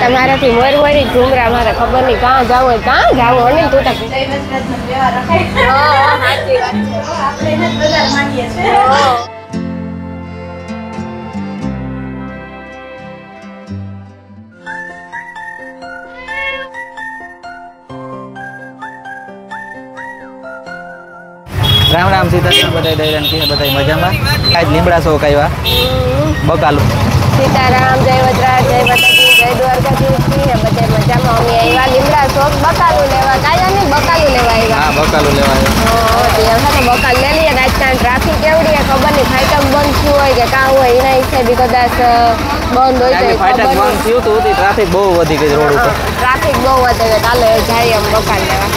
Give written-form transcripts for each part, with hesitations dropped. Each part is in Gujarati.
તમારાથી મોર મોરી ઘૂમરા મારે ખબર નહીં કાં જાવ હોય કાં જાવ અને તું તો સાચી વાત છે. રામ રામ સીતારામ બધા દૈરાન કે બધા મજામાં. આજ લીમડા સો કાયવા બકાલું. સીતારામ જય વજરાજ જય માતાજી જય દ્વારકાધીશ ને બધા મજામાં. અમે આવ્યા લીમડા સો બકાલું લેવા કાયા ને બકાલું લેવા આવ્યા. હા બકાલું લેવા આવ્યા. બકાલ લઈ લઈએ. આજકાલ ટ્રાફિક કેવડી ખબર નહીં ફાટક બંધ થયું હોય કે કાં હોય એના હિસાબે કદાચ બંધ હોય તો ફાટક બંધ થયું તો ટ્રાફિક બહુ વધી ગઈ રોડ ઉપર. ટ્રાફિક બહુ વધે ચાલે જાય એમ બકાલ લેવા.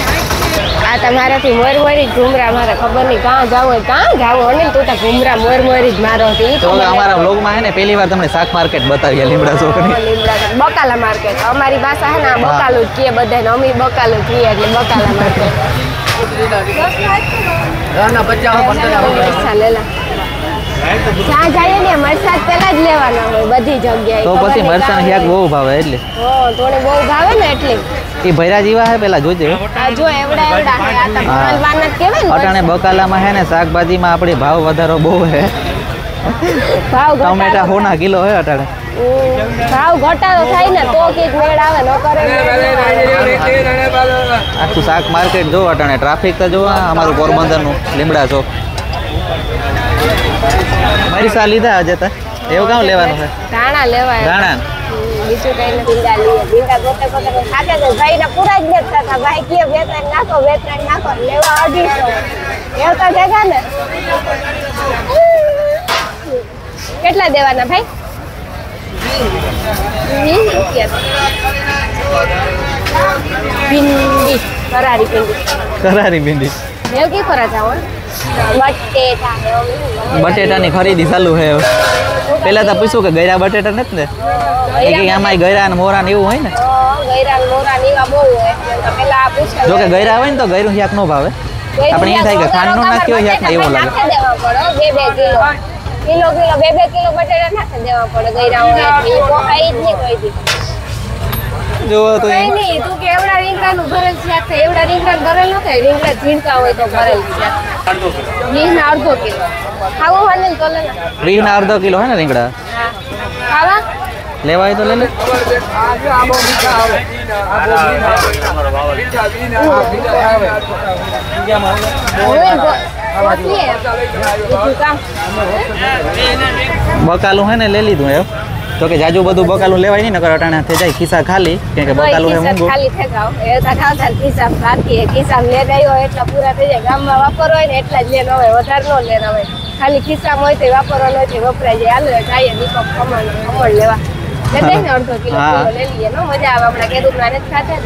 આ તમારાથી મોર મોરી ઘૂમરા મારે ખબર નહીં કાં જાવ હોય કાં જાવ અને તું તો ઘૂમરા મોર મોરી જ મારો હતી. તો અમારા વ્લોગમાં હે ને પહેલી વાર તમને શાક માર્કેટ બતાવીએ લીમડા ચોકની. લીમડા બકાલા માર્કેટ અમારી પાસે હે ને બકાલું જ કીએ બધાને અમે બકાલું કીએ એટલે બકાલા માર્કેટ. જ્યાં જઈએ ને મરચાં પેલા જ લેવાના હોય બધી જગ્યાએ. તો પછી મરચાં શાક બહુ ભાવે એટલે. થોડે બહુ ભાવે ને એટલે એ ભૈરા જીવા હે પેલા જોજે. જો એવડા એવડા હે આ તો ભણવાના કહેવાય ને. અટાણે બકાલામાં હે ને શાકભાજીમાં આપણી ભાવ વધારો બહુ હે. ભાવ ટમેટા હોના કિલો હે અટાણે. ભાવ ઘટાડો થાય ને તો કઈક મેળ આવે ન કરે. આખું શાક માર્કેટ જો અટાણે ટ્રાફિક તો જો અમારું પોરબંદરનું લીમડા ચોક. મરચા લીધા આજે તો એવું કામ લેવાનું છે. ધાણા લેવાય. ધાણા બીજું કઈ નથી. ભીંડા લઈએ. ભીંડા પોતે પોતે ખાતે તો ભાઈ ને પૂરા જ નથી થતા. ભાઈ કે બે ત્રણ નાખો લેવા 250 એવું તો જગા ને. કેટલા દેવાના ભાઈ? 20 રૂપિયા. ભીંડી કરારી ભીંડી એવું કી ખરા જાવ બટેટાની ખરીદી ચાલુ છે. પેલા તો પૂછ્યું કે ગયરા બટેટા નથી ને એ આમાં ગયરા ને મોરા ને એવું હોય ને. જો કે ગયરા હોય ને તો ગયરું શાક નો ભાવે. આપણે એ થાય કે ખાંડ નો નાખ્યો શાક ને એવું લાગે. કિલો 2 કિલો બટેટા નાખી દેવા પડે ગયરા હોય એટલે પોહાઈ જ નહીં કોઈ દી. જો તો નહીં તું કે એવડા રીંગણાનું ભરેલ શાક થાય એવડા રીંગણા ભરેલ ન થાય. રીંગણા ઝીણકા હોય તો ભરેલ શાક. 20 કિલો ખાવું હોય ને તો લે. 20 કિલો હે ને રીંગણા. હા ખાવા લેવાય તો લે લે. બકાલું હે ને લઈ લીધું એમ. તો કે જાજુ બધું બકાલું લેવાય નહીં નકર અટાણા થઈ જાય ખિસ્સા ખાલી કેમ કે બકાલું હે મોંઘું. ખાલી થઈ જાવ એ તો ખાવતા ખિસ્સા બાકી ખિસ્સા લે જાય એટલા પૂરા થઈ જાય. ગામમાં વાપરવા હોય ને એટલા જ લેના હોય વધારે નો લેના હોય. ખાલી ખિસ્સામાં હોય તો વાપરવાનો હોય તો વપરાય જાય. હાલો જાય દીપક ખમણ લેવા લેતા ને 1/2 કિલો લઈ લઈએ. નો મજા આવે. આપણા કેદું નાને જ ખાતા જ.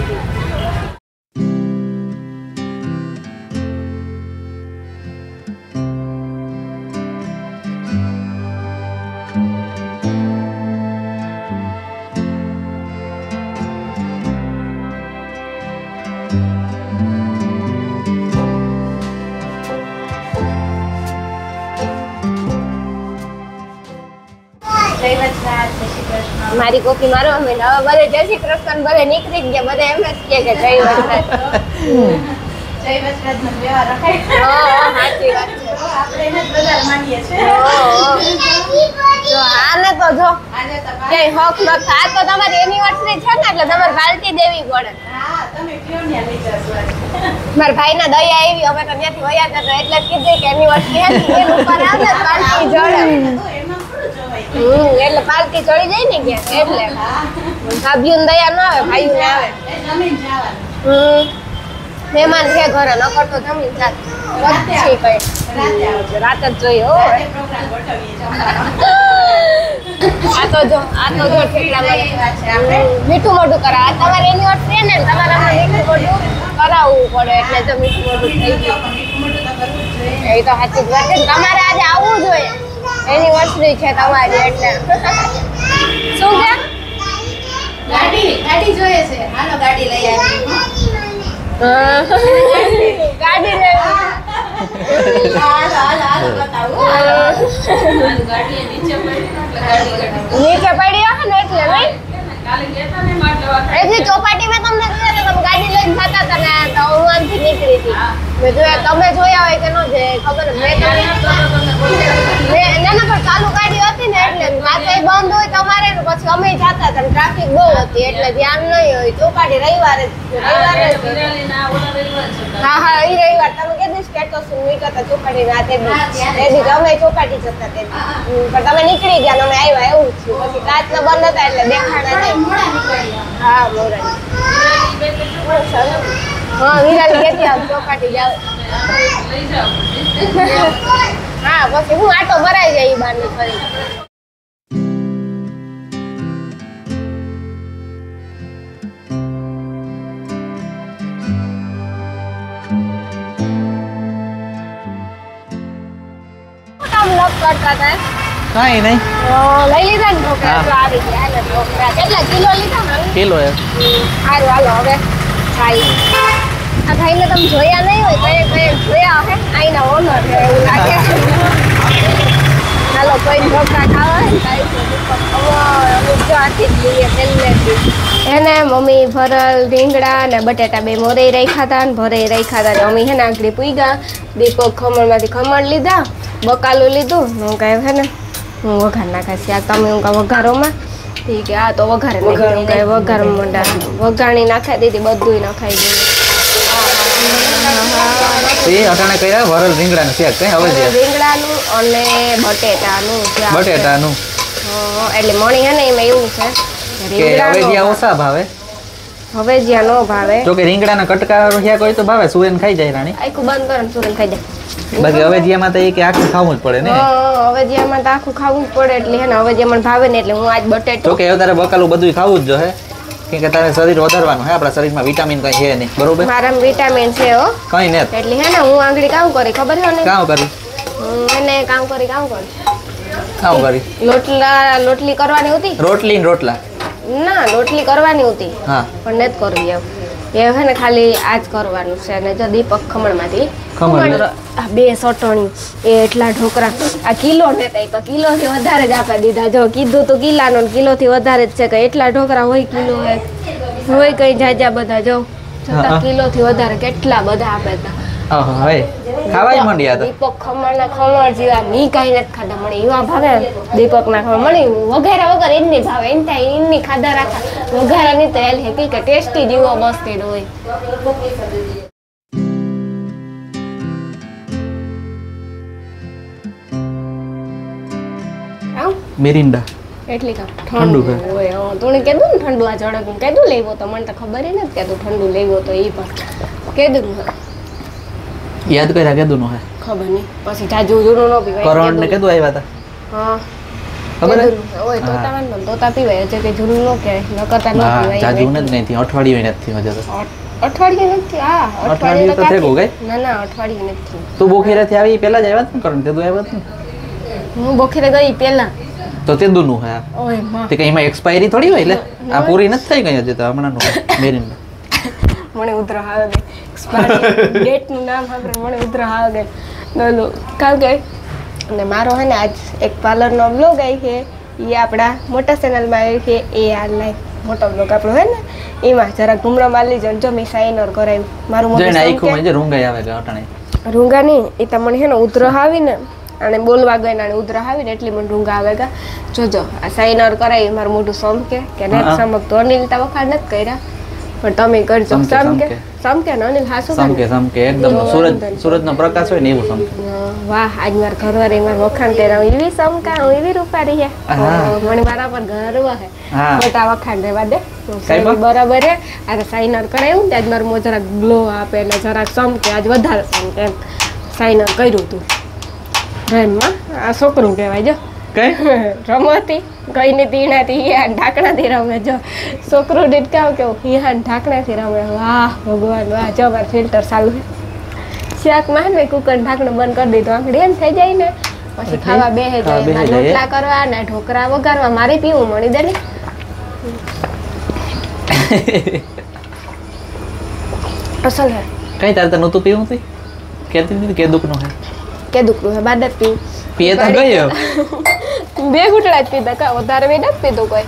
મારી કોફી મારો અમે હવે બધે જય શ્રી કૃષ્ણ બધે નીકળી જ ગયા. બધા એમ જ કે જય વજરાજ. જય વજરાજ નો વ્યવહાર રખાય. સાચી વાત છે. આપણે એને બજાર માંગીએ છે. જો આને તો જો કે હક ન થા તો તમારી એનિવર્સરી છે ને એટલે તમારે પાર્ટી દેવી પડે. હા તમે કયો ને લઈ જશો. મારા ભાઈના દયા આવી અમે તો ત્યાંથી વયા હતા એટલે જ કીધું કે એનિવર્સરી હતી એ ઉપર આવે પાર્ટી જોડે. એટલે પાર્ટી ચડી જાય ને ક્યાં એટલે ભાભીઓ દયા ના આવે ભાઈઓ ને આવે. મહેમાન છે ઘરે ન કરતો જમીન જાત પછી કઈ રાત જ જોઈએ. હો આ તો જો મીઠું મોઢું કરાવે. આ તમારે એનિવર્સરી ને તમારે મીઠું મોઢું કરાવવું પડે એટલે જો મીઠું મોઢું થઈ ગયું. એ તો સાચી જ વાત છે. તમારે આજે આવવું જોઈએ. એનિવર્સરી છે તમારી એટલે શું કે ગાડી જોઈએ છે. હાલો ગાડી લઈ આવી. ગાડી નીચે પડી હશે ને એટલે એથી ચોપાટીમાં તમને જોયા તો તમે ગાડી લઈને જતા હતા ને તો હું આમથી નીકળી હતી મેં જોયા તમે જોયા હોય કે ન જે ખબર મેં ના પણ ચાલુ ગાડી હતી ને એટલે રાતે બંધ હોય તમારે ને પછી અમે જતા હતા ને ટ્રાફિક બહુ હતી એટલે ધ્યાન નહીં હોય ચોપાટી રવિવારે હા હા એ રવિવાર તમે કીધું સ્ટેટસ મૂક્યા ચોપાટી રાતે તેથી અમે ચોપાટી જતા તે પણ તમે નીકળી ગયા અમે આવ્યા એવું થયું પછી કાચના બંધ હતા એટલે દેખાણા નહીં હા મોરાની હા વિરાલી ગેટી આમ ચોપાટી જાવ હા પછી હું આટો ભરાઈ જાય ઈ બારની ફરી કરતા હતા કાંઈ નહીં લઈ લીધા ને ઢોકળા તો આવી ગયા ને ઢોકળા કેટલા કિલો લીધા ને કિલો એ સારું હાલો હવે ખાઈ આ ભાઈને તમે જોયા નહીં હોય કઈ કઈ જોયા હે આઈના ઓનર છે એવું લાગે હાલો કોઈ ઢોકળા ખાવા હોય એને મમ્મી ભરલ રીંગણા ને બટેટા બે મોરે રાખ્યા હતા ને ભરે રાખ્યા હતા મમ્મી હે ને આગળ પૂગ્યા દીપક ખમણમાંથી ખમણ લીધા બકાલું લીધું હું કાંઈ હે ને હું વઘાર નાખા શાક તમે હું કાં વઘારોમાં ઠીક આ તો વઘારે હું કાંઈ વઘાર મંડા વઘાણી નાખાઈ દીધી બધું નખાઈ દીધું એ અટાણે કર્યા વરલ રીંગણાનું શાક કઈ હવે રીંગણાનું અને બટેટાનું એટલે મણી હે ને એમાં એવું છે કે હવે જ્યાં ઓછા ભાવે હવે જ્યાં નો ભાવે જો કે રીંગણાના કટકાનું શાક હોય તો ભાવે સુરેન ખાઈ જાય રાણી આખું બંધ કરે સુરેન ખાઈ જાય બાકી હવે જ્યાં તો એ કે આખું ખાવું જ પડે ને હવે જ્યાં તો આખું ખાવું જ પડે એટલે હે ને હવે જ્યાં ભાવે ને એટલે હું આજ બટેટો જો કે હવે તારે બકાલું બધું ખાવું જ જોઈએ કેમ કે તારે શરીર વધારવાનું હે આપણા શરીરમાં વિટામિન કઈ છે નહીં બરોબર મારામાં વિટામિન છે હો કઈ નહીં એટલે હે ને હું આંગળી કામ કરી ખબર છે ને કામ કરી એને કામ કરી લોટલી કરવાની હતી રોટલી ને રોટલા ના રોટલી કરવાની હતી હા પણ નથી કરવી એ હે ને ખાલી આજ કરવાનું છે અને જો દીપક ખમણમાંથી ખમણ બે સટણી એ એટલા ઢોકરા આ કિલો ને તો કિલો થી વધારે જ આપી દીધા જો કીધું તો કિલાનો કિલો થી વધારે જ છે કે એટલા ઢોકરા હોય કિલો હોય કઈ જાજા બધા જો છતાં કિલો થી વધારે કેટલા બધા આપે હતા ખાવાય માંડ્યા હતા દીપક ખમણના ખમણ જેવા ની કઈ નથી ખાધા મળે એવા ભાવે દીપક ના ખમણ મળે વઘારા વગર એની ભાવે એની ખાધા રાખા વઘારા ની તો એલ હે કે ટેસ્ટી જેવો મસ્ત હોય મિરિન્ડા એટલી ઠંડુ હોય તું કીધું ને ઠંડુ આ ઝડપ કીધું લેવો તો મને તો ખબર નથી કે તું ઠંડુ લેવો તો એ પણ કીધું યાદ કર્યા કેદું નો હે ખબર નહીં પછી જાજુ જૂનું નો પીવાય કરણ ને કેદું આવ્યા હતા હા ખબર ઓય તોતા પીવાય છે કે જૂનું નો કે ન કરતા ન પીવાય જાજુ ને જ નહીં અઠવાડિયું નથી હજુ તો અઠવાડિયું નથી અઠવાડિયું તો થઈ ગયું ના અઠવાડિયું નથી તું બોખીરા થી આવી પહેલા જ આવ્યા ને કરણ તે તું આવ્યા ને હું બોખીરે ગઈ પહેલા તો તે દુનું હે ઓય માં તે કઈ એમાં એક્સપાયરી થોડી હોય એટલે આ પૂરી નથી થઈ ગઈ હજી તો હમણાં નું મેરીન મને ઉતરા આવે ગઈ એક્સપાયરી ડેટ નું નામ સાંભળે મને ઉતરા આવે ગઈ લો કાલ ગઈ અને મારો હે ને આજ એક પાર્લર નો બ્લોગ આવી છે એ આપણા મોટા ચેનલ માં આવી છે એ આ લાઈફ મોટો બ્લોગ આપણો હે ને એમાં જરા ઘુમરા માલી જો મેં સાઇનર કરાવ્યું મારું મોટું આખું મને રૂંગાઈ આવે કે અટાણે રૂંગા નહીં એ તમને હે ને ઉતરા આવી ને અને બોલવા ગઈ ને ઉતરા આવી ને એટલી મને રૂંગા આવે કે જોજો આ સાઇનર કરાવી મારું મોટું સમકે કે નથી સમક તો અનિલ તા વખાણ નથી કર્યા પણ તમે કરજો સમકે ને અનિલ હાસુ સમકે એકદમ સૂરજ નો પ્રકાશ હોય ને એવું સમકે વાહ આજ માર ઘરવાળી માર વખાણ કર્યા એવી સમકા હું એવી રૂપારી હે મને મારા પર ગર્વ હે મોટા વખાણ રહેવા દે બરાબર હે આ સાઇનર કરાવ્યું ને આજ મારું મોં જરાક ગ્લો આપે એટલે જરાક સમકે આજ વધારે સમકે એમ સાઇનર કર્યું તું રેનમાં આ છોકરું કહેવાય જો કઈ રમતી કઈ ને તીણાથી હિયાન ઢાકણાથી રમે જો છોકરું દીટકાવ કેવું હિયાન ઢાકણાથી રમે વાહ ભગવાન વાહ જો મારે ફિલ્ટર ચાલુ છે શાકમાં ને કુકર ઢાંકણું બંધ કરી દીધું આંગળી એમ થઈ જાય ને પછી ખાવા બેહે જાય રોટલા કરવા ને ઢોકરા વઘારવા મારે પીવું મળી દે ને અસલ હે કઈ તારે તો નતું પીવું તું કેતી નથી કે દુખનું હે કે દુખનું હે બાદ પીવું પીએ તો ગયો બે ઘૂંટડા જ પીધા કા વધારે બે નથી પીધું કોઈ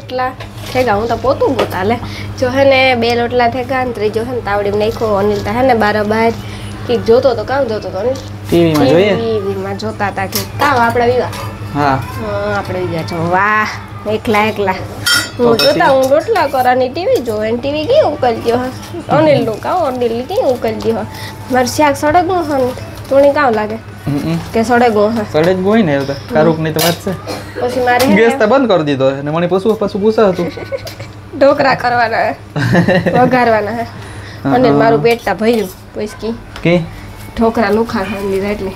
લોટલા થેગા હું તો પોતું પોતા લે જો હે ને 2 લોટલા થેગા ને ત્રીજો હે ને તાવડીમાં નાખ્યો અનિલ તા હે ને બારોબાર કઈક જોતો તો કામ જોતો તો અનિલ ટીવીમાં જોઈએ ટીવીમાં જોતા હતા કે કામ આપણે વિવા હા આપણે વિવા છો વાહ એકલા હું જોતા હું રોટલા કરાની ટીવી જોવે ને ટીવી કઈ ઉકલતી હોય અનિલનું કામ અનિલ કઈ ઉકલતી હોય મારે શાક સડકનું હોય ને તોણી કામ લાગે કે સડકનું હોય સડક ગોઈ ને તો કારુક ની તો વાત છે પછી મારે ગેસ તો બંધ કરી દીધો અને મને પાછું પૂછા હતું ઢોકરા કરવાના વઘારવાના હે અને મારું પેટ તા ભર્યું પછી કે ઢોકરા લુખા ખાઈ લીધા એટલે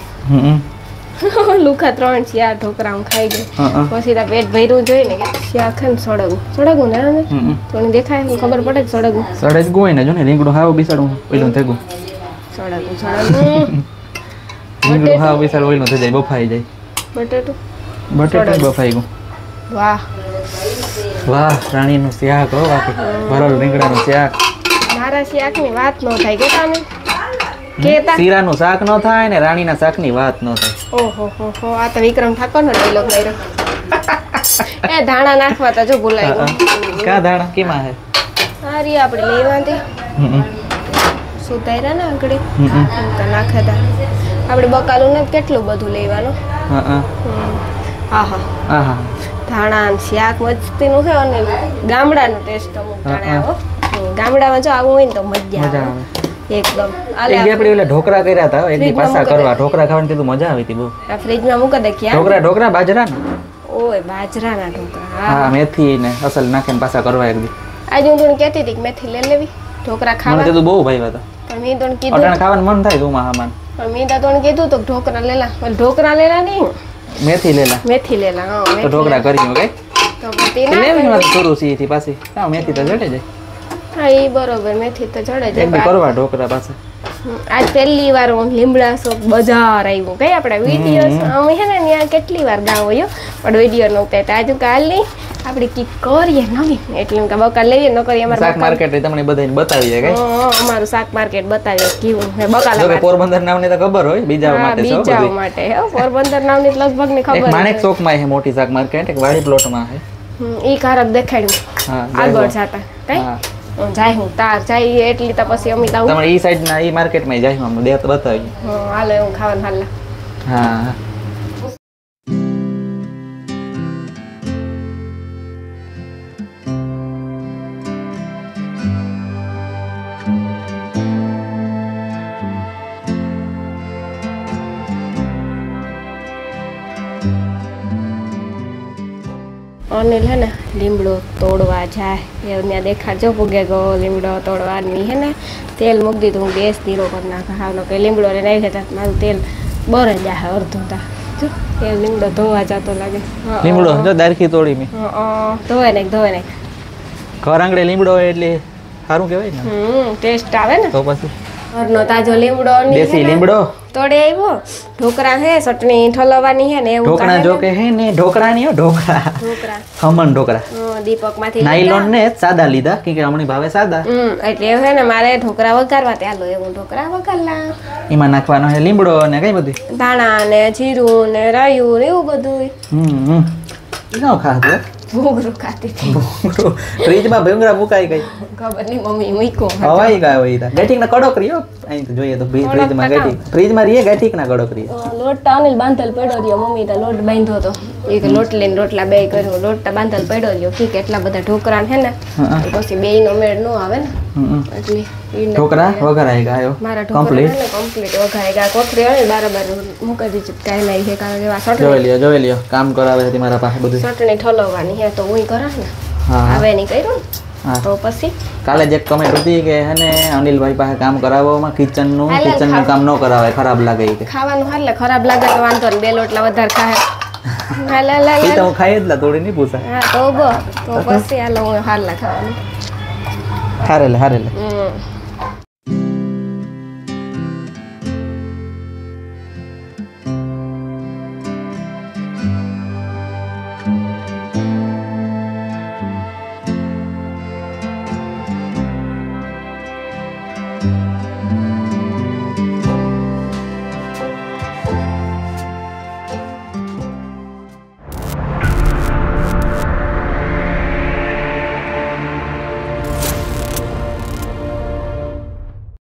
લુખા 3 4 ઢોકરા હું ખાઈ ગઈ પછી તા પેટ ભર્યું જોઈ ને કે શાક ખાને સડગું ને તો દેખાય ખબર પડે કે સડક ગોઈ ને જો ને રીંગણું હાવ બિસાડું પેલું થેગું સડગું રીંગણું હાવ બિસાડ ઓઈલું થઈ જાય બફાઈ જાય બટેટું બફાઈ ગયું વાહ રાણીનું શાક હો બાકી ભરેલ રીંગણાનું શાક મારા શાકની વાત ન થાય કે તમે કેતા શીરાનું શાક ન થાય ને રાણીના શાકની વાત ન થાય ઓહો આ તો વિક્રમ ઠાકોરનો ડાયલોગ માર્યો એ ધાણા નાખવા તો જો ભૂલાઈ ગયું કા ધાણા કેમાં હે હારી આપણે લેવાંતી સુતાયરા ને આગળ તો નાખે તા આપણે બકાલું ને કેટલું બધું લેવાનું આહા ધાણા શાક મસ્તીનું છે અને ગામડાનો ટેસ્ટ અમુક ટાણે આવો ગામડામાં જો આવું હોય ને તો મજા આવે એકદમ એક દી આપણે ઓલા ઢોકરા કર્યા હતા એક દી પાસા કરવા ઢોકરા ખાવાની કીધું મજા આવી હતી બહુ આ ફ્રીજમાં મૂકી દે ક્યાં ઢોકરા બાજરાના ઓય બાજરાના ઢોકરા હા મેથી ને અસલ નાખીને પાસા કરવા એક દી આજે હું તને કહેતી હતી કે મેથી લઈ લેવી ઢોકરા ખાવા મને તો બહુ ભાઈ હતા પણ મેં તને કીધું અટાણે ખાવાનું મન થાય તું માહામાન પણ મેં તને કીધું તો ઢોકરા લેલા નહીં મેથી લેલા હા તો ઢોકરા કરી ઓકે તો પતી ના લેવી વાત કરું સી થી પાછી હા મેથી તો જડે જાય હા એ બરોબર મેથી તો જડે એક જાય દી કરવા ઢોકરા પાસે આજ પહેલી વાર હું લીમડા શોપ બજાર આવ્યું કઈ આપણા વિડીયો અમે હે ને ત્યાં કેટલી વાર ગાવ હોય પણ વિડીયો ન ઉતારતા આજુ કાલ નહીં આપણે કી કરીએ નવી એટલે કે બકા લઈએ ન કરીએ અમારું શાક માર્કેટ તમને બધાને બતાવીએ કે અમારું શાક માર્કેટ બતાવીએ કેવું હે બકાલા જો પોરબંદર નામની તો ખબર હોય બીજા માટે છે બીજા માટે હે પોરબંદર નામની લગભગ ની ખબર એક માણેક ચોક માં છે મોટી શાક માર્કેટ એક વાડી પ્લોટ માં છે ઈ કારક દેખાડ્યું હા આગળ જાતા કઈ જાય હું તાર જાય એટલી તો પછી અમે લાવું તમારે ઈ સાઈડ ના ઈ માર્કેટ માં જાય અમને દે બતાવી હાલે હું ખાવાનું હાલ હા અનિલ હે ને લીમડો તોડવા જાય એ ત્યાં દેખાડજો પૂગે ગયો લીમડો તોડવાની હે ને તેલ મૂકી દીધું ગેસ ધીરો કરી નાખા હાવનો કે લીમડો ને નાખી દેતા મારું તેલ બરે જાય અડધું તા જો એ લીમડો ધોવા જતો લાગે લીમડો જો દારખી તોડી મે ધોવાય નાખ ઘર આંગળે લીમડો હોય એટલે સારું કહેવાય ને ટેસ્ટ આવે ને તો પછી ઘરનો તાજો લીમડો દેશી લીમડો તોડે આવ્યો ઢોકરા હે ચટણી ઠલવવાની હે ને એવું ઢોકળા જો કે હે ને ઢોકળા નહીં ઢોકળા ખમણ ઢોકળા દીપક માંથી નાયલોન ને સાદા લીધા કે હમણાં ભાવે સાદા એટલે એવું હે ને મારે ઢોકરા વઘારવા ચાલો એવું ઢોકરા વઘારલા એમાં નાખવાનો હે લીમડો ને કઈ બધું ધાણા ને જીરું ને રાયું ને એવું બધું ન ખાધું ભૂંગળું ખાતી હતી ફ્રીજમાં ભૂંગળા મુકાઈ ગઈ ખબર નહીં મમ્મી મૂકો હવાઈ ગયા હોય ગેઠીક ના કડોક રહ્યો અહીં તો જોઈએ તો ફ્રીજમાં ગેઠીક ફ્રીજમાં રહીએ ગેઠીક ના કડોક રહ્યો લોટ અનિલ બાંધેલ પડ્યો રહ્યો મમ્મી તો લોટ બાંધ્યો હતો એ લોટ લઈને રોટલા બે કર્યો લોટ બાંધેલ પડ્યો રહ્યો કે કેટલા બધા ઢોકરા હે ને પછી બે નો મેળ નો આવે ને એટલે ઢોકરા વઘારાઈ ગયા મારા ઢોકરા ને કમ્પ્લીટ વઘારાઈ ગયા કોથરી આવે બરાબર મૂકી દીધી કાઈ નહીં છે કારણ કે આ જોઈ લ્યો કામ કરાવે છે મારા પાસે બધું ચટણી ઠલવવાની હે તો હું કરા ને આવે નહીં કર્યું તો પછી કાલે જ એક કમેન્ટ હતી કે હે ને અનિલભાઈ પાસે કામ કરાવવામાં કિચન નું કામ ન કરાવે ખરાબ લાગે કે ખાવાનું હાલે ખરાબ લાગે તો વાંધો ને બે લોટલા વધારે ખાય હાલા એ તો હું ખાઈ જ લા થોડી નહીં પૂછા હા તો પછી હાલો હું હાલા ખાવાનું હારેલે